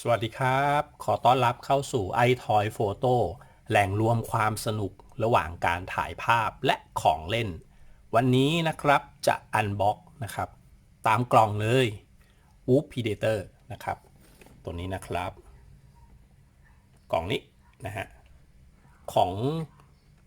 สวัสดีครับ ขอต้อนรับเข้าสู่ iToy Photo แหล่งรวมความสนุกระหว่างการถ่ายภาพและของเล่น วันนี้นะครับจะอันบ็อกนะครับตามกล่องเลย Wolf Predator นะครับตัวนี้นะครับกล่องนี้นะฮะของ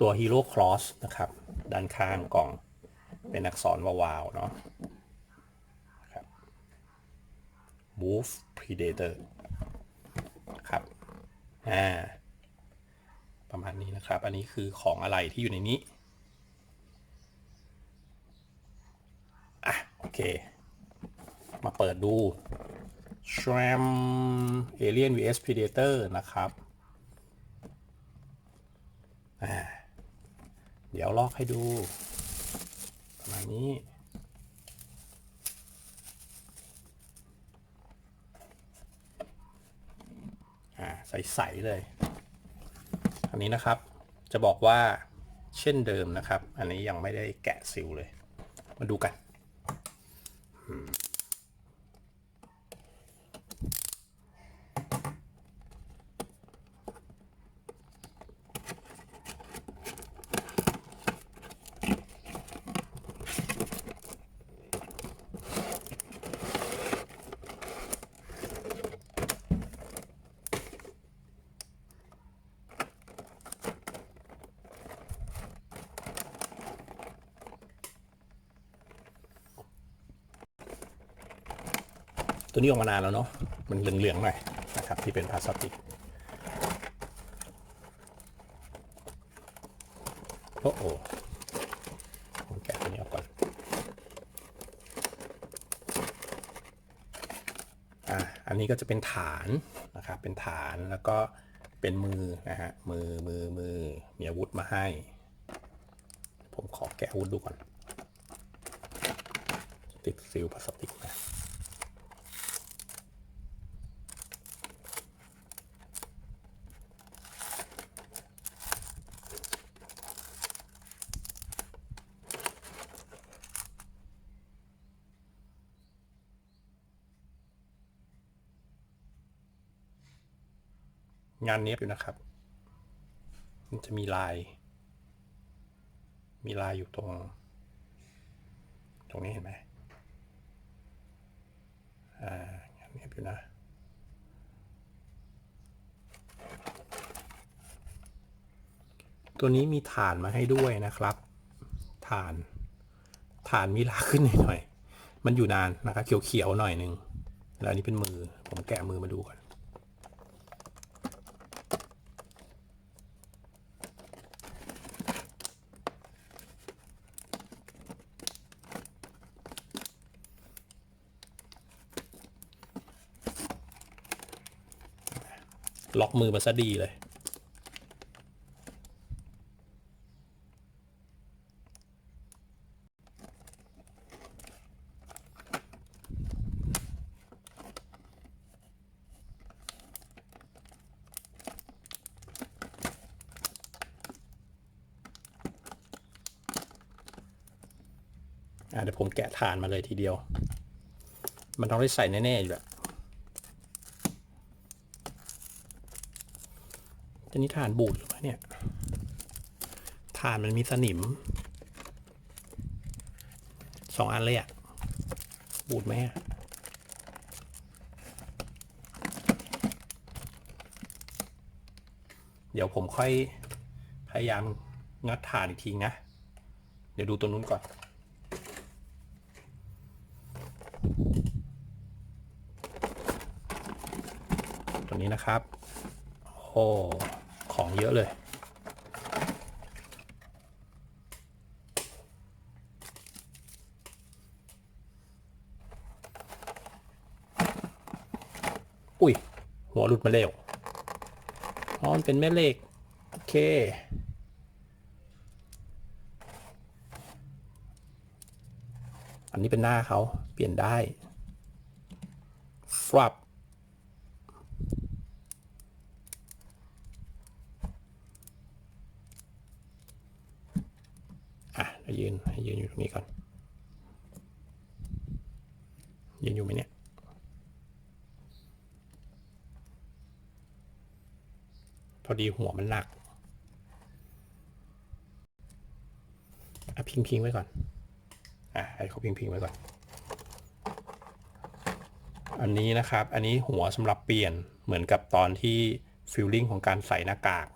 ตัว Hero Cross นะครับด้านข้างกล่องเป็นอักษรวาวๆเนาะ Wolf Predator ครับอ่า ประมาณนี้นะครับ อันนี้คือของอะไรที่อยู่ในนี้โอเค มาเปิดดู Shram Alien vs Predator นะครับเดี๋ยวลอกให้ดู ประมาณนี้ใสๆเลย อันนี้นะครับ จะบอกว่าเช่นเดิมนะครับ อันนี้ยังไม่ได้แกะซิลเลย มาดูกันตัวนี้ออกมานานแล้วเนาะ มันเหลืองๆหน่อยนะครับที่เป็นพลาสติกโอ้โหผมแกะตัวนี้ออกก่อนอันนี้ก็จะเป็นฐานนะครับ เป็นฐานแล้วก็เป็นมือนะฮะ มือมีอาวุธมาให้ ผมขอแกะอาวุธดูก่อน ติดซิลพลาสติกนะงานเนี้ยอยู่นะครับ มันจะมีลาย อยู่ตรงนี้เห็นไหมงานเนี้ยอยู่นะ ตัวนี้มีฐานมาให้ด้วยนะครับ ฐาน มีลากขึ้นหน่อย มันอยู่นานนะครับเขียวๆหน่อยนึง แล้วอันนี้เป็นมือ ผมแกะมือมาดูก่อน ล็อกมือมาซะดีเลย เดี๋ยวผมแกะฐานมาเลยทีเดียว มันต้องได้ใส่แน่ๆอยู่แหละจะนี่ฐานบูดหรือเปล่าเนี่ย ฐานมันมีสนิม2 อันเลยบูดไหมเดี๋ยวผมค่อยพยายามงัดฐานอีกทีนะ เดี๋ยวดูตัวนู้นก่อน ตัวนี้นะครับ โอ้ ของเยอะเลย อุ้ย หัวหลุดมาเร็วอ๋อมันเป็นแม่เหล็ก โอเค อันนี้เป็นหน้าเขาเปลี่ยนได้ฟลับให้ยืนอยู่ตรงนี้ก่อน ยืนอยู่ไหมเนี่ย อดีหัวมันหนักพิงไว้ก่อนให้เขาพิงไว้ก่อนอันนี้นะครับอันนี้หัวสำหรับเปลี่ยนเหมือนกับตอนที่ฟิลลิ่งของการใส่หน้ากาก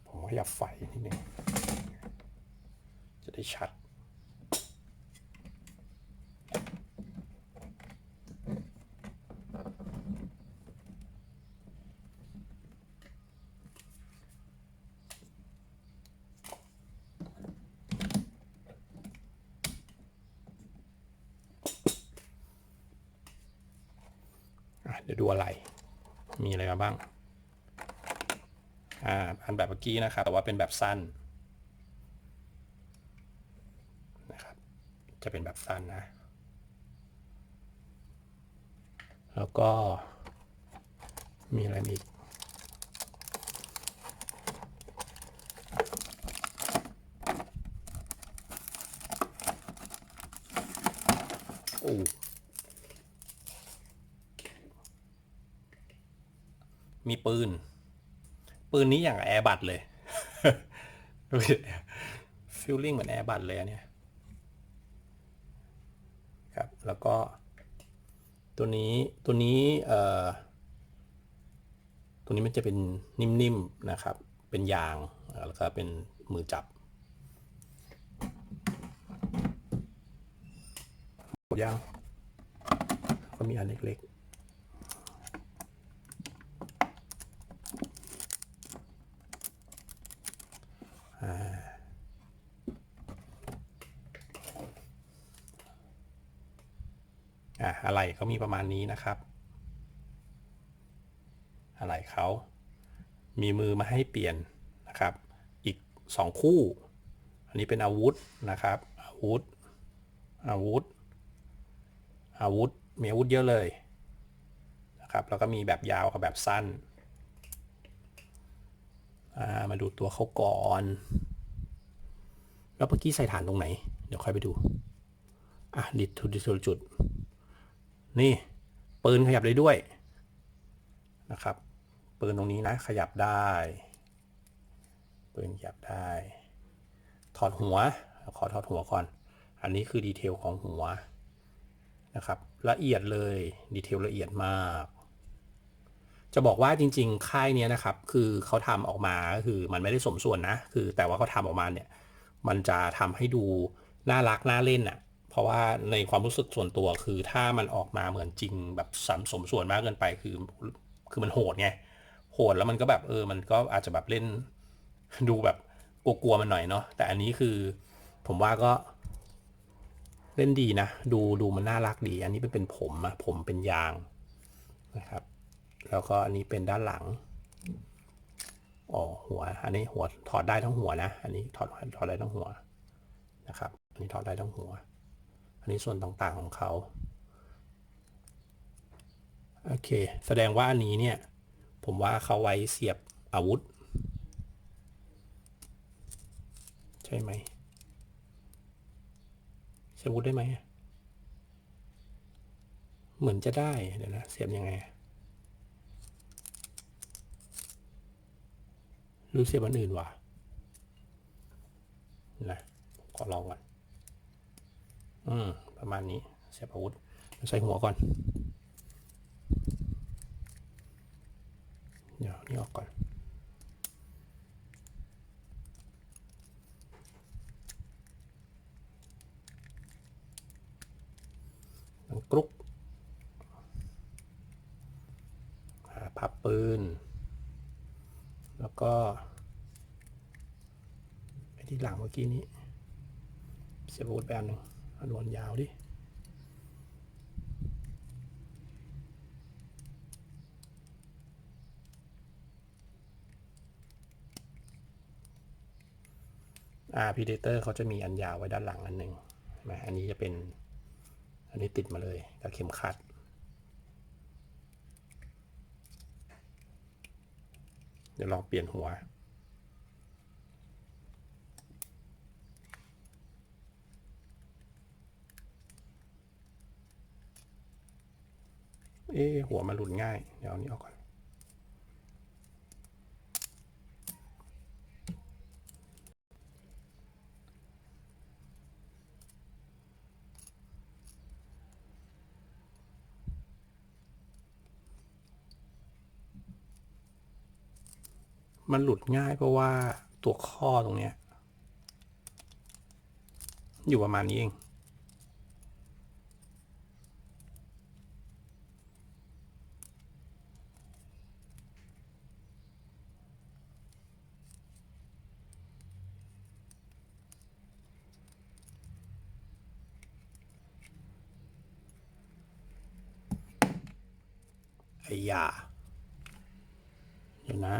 ผมขยับไฟนิดนึงจะได้ชัดเดี๋ยวดูอะไรมีอะไรมาบ้างอันแบบเมื่อกี้นะครับแต่ว่าเป็นแบบสั้นนะครับจะเป็นแบบสั้นนะแล้วก็มีอะไรอีกมีปืนนี้อย่างแอร์บัตเลยฟิลลิ่งเหมือนแอร์บัตเลยเนี่ยครับแล้วก็ตัวนี้ตัวนี้มันจะเป็นนิ่มๆนะครับเป็นยางแล้วก็เป็นมือจับหมดยางก็มีอันเล็กอะไรเขามีประมาณนี้นะครับอะไรเขามีมือมาให้เปลี่ยนนะครับอีก2คู่อันนี้เป็นอาวุธนะครับอาวุธมีอาวุธเยอะเลยนะครับแล้วก็มีแบบยาวกับแบบสั้นมาดูตัวเขาก่อนแล้วเมื่อกี้ใส่ฐานตรงไหนเดี๋ยวค่อยไปดูดิดจุดนี่ปืนขยับได้ด้วยนะครับปืนตรงนี้นะขยับได้ปืนขยับได้ถอดหัวขอถอดหัวก่อนอันนี้คือดีเทลของหัวนะครับละเอียดเลยดีเทลละเอียดมากจะบอกว่าจริงๆค่ายนี้นะครับคือเขาทำออกมาก็คือมันไม่ได้สมส่วนนะคือแต่ว่าเขาทำออกมาเนี่ยมันจะทำให้ดูน่ารักน่าเล่นอ่ะเพราะว่าในความรู้สึกส่วนตัวคือถ้ามันออกมาเหมือนจริงแบบสมส่วนมากเกินไปคือมันโหดไงโหดแล้วมันก็แบบมันก็อาจจะแบบเล่นดูแบบกลัวๆมันหน่อยเนาะแต่อันนี้คือผมว่าก็เล่นดีนะดูมันน่ารักดีอันนี้เป็นผมเป็นยางนะครับแล้วก็อันนี้เป็นด้านหลังหัวอันนี้หัวถอดได้ทั้งหัวนะอันนี้ถอดได้ทั้งหัวนะครับอันนี้ถอดได้ทั้งหัวอันนี้ส่วนต่างๆของเขาโอเคแสดงว่าอันนี้เนี่ยผมว่าเขาไว้เสียบอาวุธใช่ไหมเสียบอาวุธได้ไหมเหมือนจะได้เดี๋ยวนะเสียบยังไงหรือเสียบอันอื่นวะนะขอลองก่อนประมาณนี้เสียบอาวุธใส่หัวก่อนเดี๋ยวนี่ออกก่อนกรุ๊กพับปืนแล้วก็ไปที่หลังเมื่อกี้นี้เสียบอาวุธไปอันหนึ่งอันวนยาวดิPredator เขาจะมีอันยาวไว้ด้านหลังอันหนึ่งอันนี้จะเป็นอันนี้ติดมาเลยกับเข็มขัดเดี๋ยวลองเปลี่ยนหัว หัวมันหลุดง่ายเดี๋ยวนี้ออกก่อนมันหลุดง่ายเพราะว่าตัวข้อตรงเนี้ยอยู่ประมาณนี้เองไอ้ยาเดี๋ยวนะ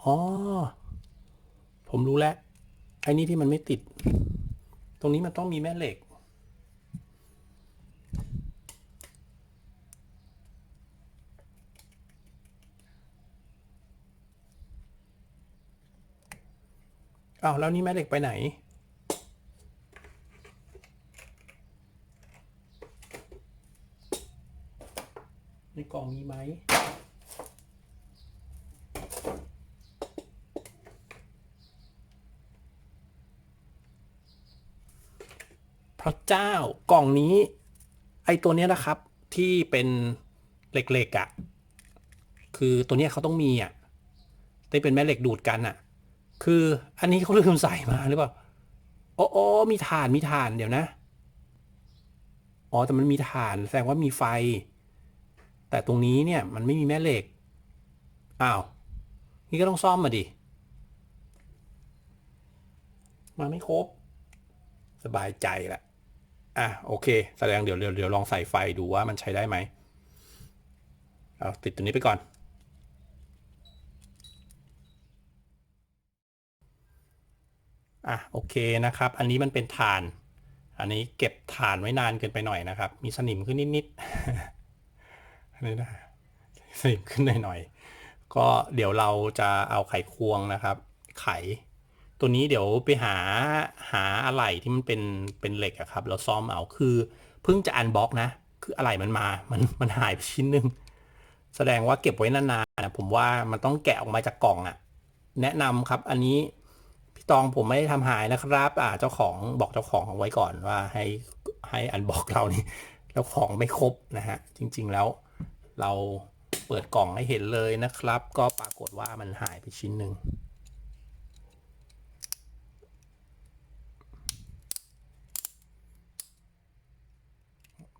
อ๋อผมรู้แล้วไอ้นี่ที่มันไม่ติดตรงนี้มันต้องมีแม่เหล็กอ้าวแล้วนี่แม่เหล็กไปไหนในกล่องมีไหมพระเจ้ากล่องนี้ไอ้ตัวเนี้ยนะครับที่เป็นเหล็กๆอ่ะคือตัวเนี้ยเขาต้องมีอ่ะที่เป็นแม่เหล็กดูดกันอ่ะคืออันนี้เขาลืมใส่มาหรือเปล่าโอ้มีถ่านเดี๋ยวนะอ๋อแต่มันมีถ่านแสดงว่ามีไฟแต่ตรงนี้เนี่ยมันไม่มีแม่เหล็กอ้าวนี่ก็ต้องซ่อมมาดิมาไม่ครบสบายใจละโอเคแสดงเดี๋ยวลองใส่ไฟดูว่ามันใช้ได้ไหมเอาติดตัวนี้ไปก่อนโอเคนะครับอันนี้มันเป็นถ่านอันนี้เก็บถ่านไว้นานเกินไปหน่อยนะครับมีสนิมขึ้นนิดๆอันนี้นะสนิมขึ้นหน่อยๆก็เดี๋ยวเราจะเอาไขควงนะครับไขตัวนี้เดี๋ยวไปหาอะไหล่ที่มันเป็นเหล็กอะครับเราซ่อมเอาคือเพิ่งจะอันบล็อกนะคืออะไหล่มันมามันหายไปชิ้นหนึ่งแสดงว่าเก็บไว้นานๆนะผมว่ามันต้องแกะออกมาจากกล่องอะแนะนำครับอันนี้พี่ตองผมไม่ได้ทำหายนะครับเจ้าของบอกเจ้าของเอาไว้ก่อนว่าให้อันบล็อกเรานี่แล้วของไม่ครบนะฮะจริงๆแล้วเราเปิดกล่องให้เห็นเลยนะครับก็ปรากฏว่ามันหายไปชิ้นหนึ่ง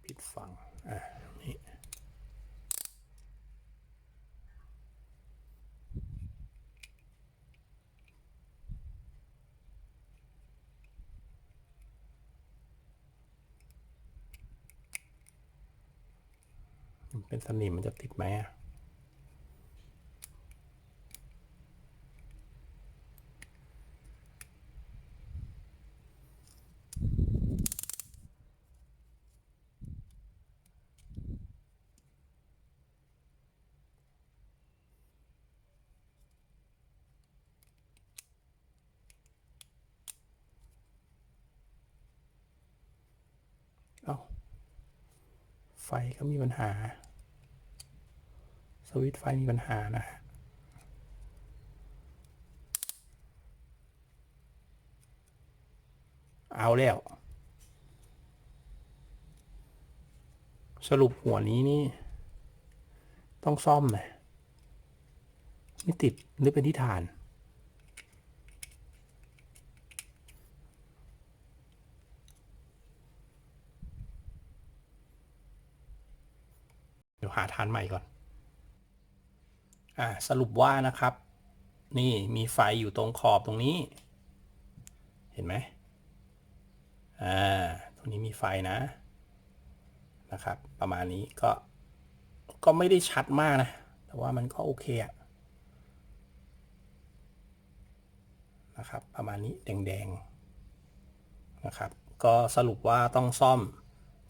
ผิดฝั่งนี่เป็นสนิมมันจะติดไหมเอ้าไฟก็มีปัญหาสวิตช์ไฟมีปัญหานะเอาแล้วสรุปหัวนี้นี่ต้องซ่อมไหมไม่ติดหรือเป็นที่ฐานเดี๋ยวหาฐานใหม่ก่อนสรุปว่านะครับนี่มีไฟอยู่ตรงขอบตรงนี้เห็นไหมตรงนี้มีไฟนะครับประมาณนี้ก็ไม่ได้ชัดมากนะแต่ว่ามันก็โอเคนะครับประมาณนี้แดงๆนะครับก็สรุปว่าต้องซ่อม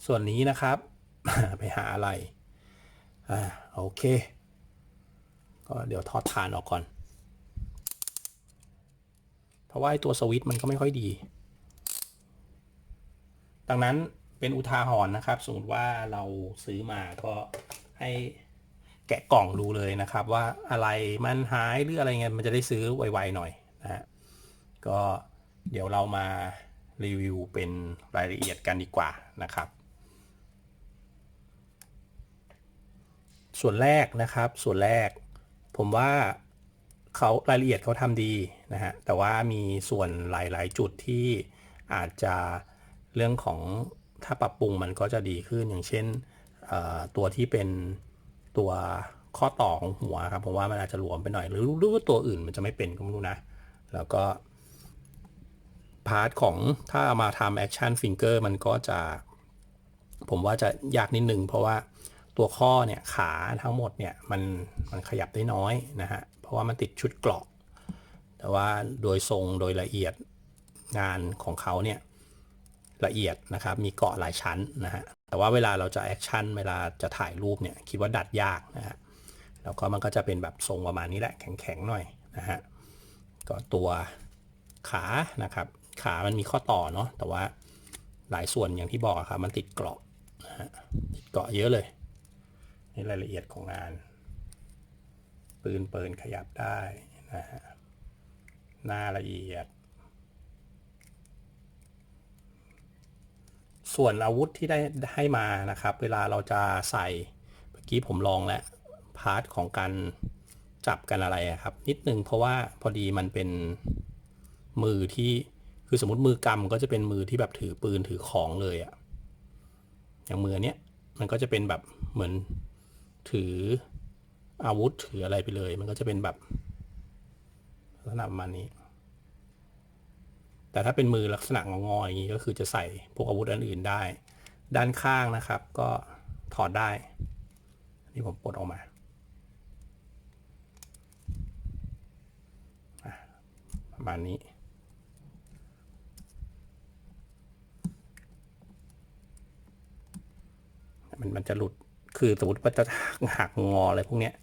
ส่วนนี้นะครับ ไปหาอะไรโอเคก็เดี๋ยวถอดฐานออกก่อน เพราะว่าตัวสวิตช์มันก็ไม่ค่อยดีดังนั้นเป็นอุทาหรณ์นะครับสมมติว่าเราซื้อมาก็ให้แกะกล่องดูเลยนะครับว่าอะไรมันหายหรืออะไรเงี้ยมันจะได้ซื้อไวๆหน่อยนะฮะก็เดี๋ยวเรามารีวิวเป็นรายละเอียดกันดีกว่านะครับส่วนแรกนะครับส่วนแรกผมว่าเขารายละเอียดเขาทำดีนะฮะแต่ว่ามีส่วนหลายๆจุดที่อาจจะเรื่องของถ้าปรับปรุงมันก็จะดีขึ้นอย่างเช่นตัวที่เป็นตัวข้อต่อของหัวครับผมว่ามันอาจจะหลวมไปหน่อยหรือว่าตัวอื่นมันจะไม่เป็นก็ไม่รู้นะแล้วก็พาร์ทของถ้ามาทำแอคชั่นฟิงเกอร์มันก็จะผมว่าจะยากนิดนึงเพราะว่าตัวข้อเนี่ยขาทั้งหมดเนี่ยมันขยับได้น้อยนะฮะเพราะว่ามันติดชุดเกราะแต่ว่าโดยทรงโดยละเอียดงานของเขาเนี่ยละเอียดนะครับมีเกาะหลายชั้นนะฮะแต่ว่าเวลาเราจะแอคชั่นเวลาจะถ่ายรูปเนี่ยคิดว่าดัดยากนะฮะแล้วก็มันก็จะเป็นแบบทรงประมาณนี้แหละแข็งๆหน่อยนะฮะก็ตัวขานะครับขามันมีข้อต่อเนาะแต่ว่าหลายส่วนอย่างที่บอกครับมันติดเกราะนะฮะติดเกราะเยอะเลยนี่รายละเอียดของงานปืนขยับได้นะฮะหน้าละเอียดส่วนอาวุธที่ได้ให้มานะครับเวลาเราจะใส่เมื่อกี้ผมลองแล้วพาร์ทของการจับกันอะไรครับนิดนึงเพราะว่าพอดีมันเป็นมือที่คือสมมติมือกำก็จะเป็นมือที่แบบถือปืนถือของเลยอะอย่างมือเนี้ยมันก็จะเป็นแบบเหมือนถืออาวุธถืออะไรไปเลยมันก็จะเป็นแบบลักษณะประมาณนี้แต่ถ้าเป็นมือลักษณะงอๆอย่างนี้ก็คือจะใส่พวกอาวุธอื่นๆได้ด้านข้างนะครับก็ถอดได้นี่ผมปลดออกมาประมาณนี้มันจะหลุดคือสมมติว่าจะหักงออะไรพวกเนี้ย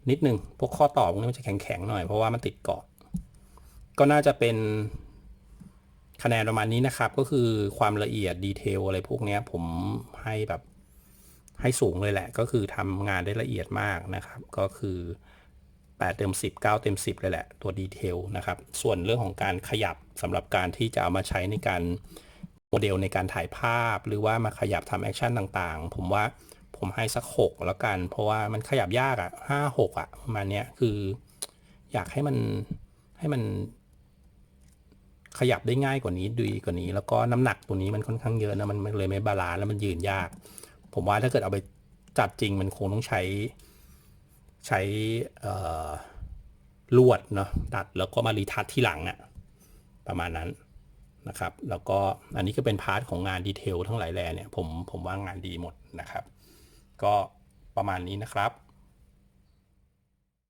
นิดนึงพวกข้อต่อพวกนี้มันจะแข็งๆหน่อยเพราะว่ามันติดเกาะก็น่าจะเป็นคะแนนประมาณนี้นะครับก็คือความละเอียดดีเทลอะไรพวกนี้ผมให้แบบให้สูงเลยแหละก็คือทำงานได้ละเอียดมากนะครับก็คือ8 เต็ม 10 9 เต็ม 10เลยแหละตัวดีเทลนะครับส่วนเรื่องของการขยับสำหรับการที่จะเอามาใช้ในการโมเดลในการถ่ายภาพหรือว่ามาขยับทำแอคชั่นต่างๆผมว่าผมให้สัก6แล้วกันเพราะว่ามันขยับยากอ่ะ5-6อ่ะประมาณนี้คืออยากให้มันขยับได้ง่ายกว่านี้ดีกว่านี้แล้วก็น้ำหนักตัวนี้มันค่อนข้างเยอะนะมันเลยไม่บาลานซ์แล้วมันยืนยากผมว่าถ้าเกิดเอาไปจัดจริงมันคงต้องใช้ลวดเนาะตัดแล้วก็มารีทัชที่หลังอะประมาณนั้นนะครับแล้วก็อันนี้ก็เป็นพาร์ทของงานดีเทลทั้งหลายแหล่เนี่ยผมว่างานดีหมดนะครับก็ประมาณนี้นะครับ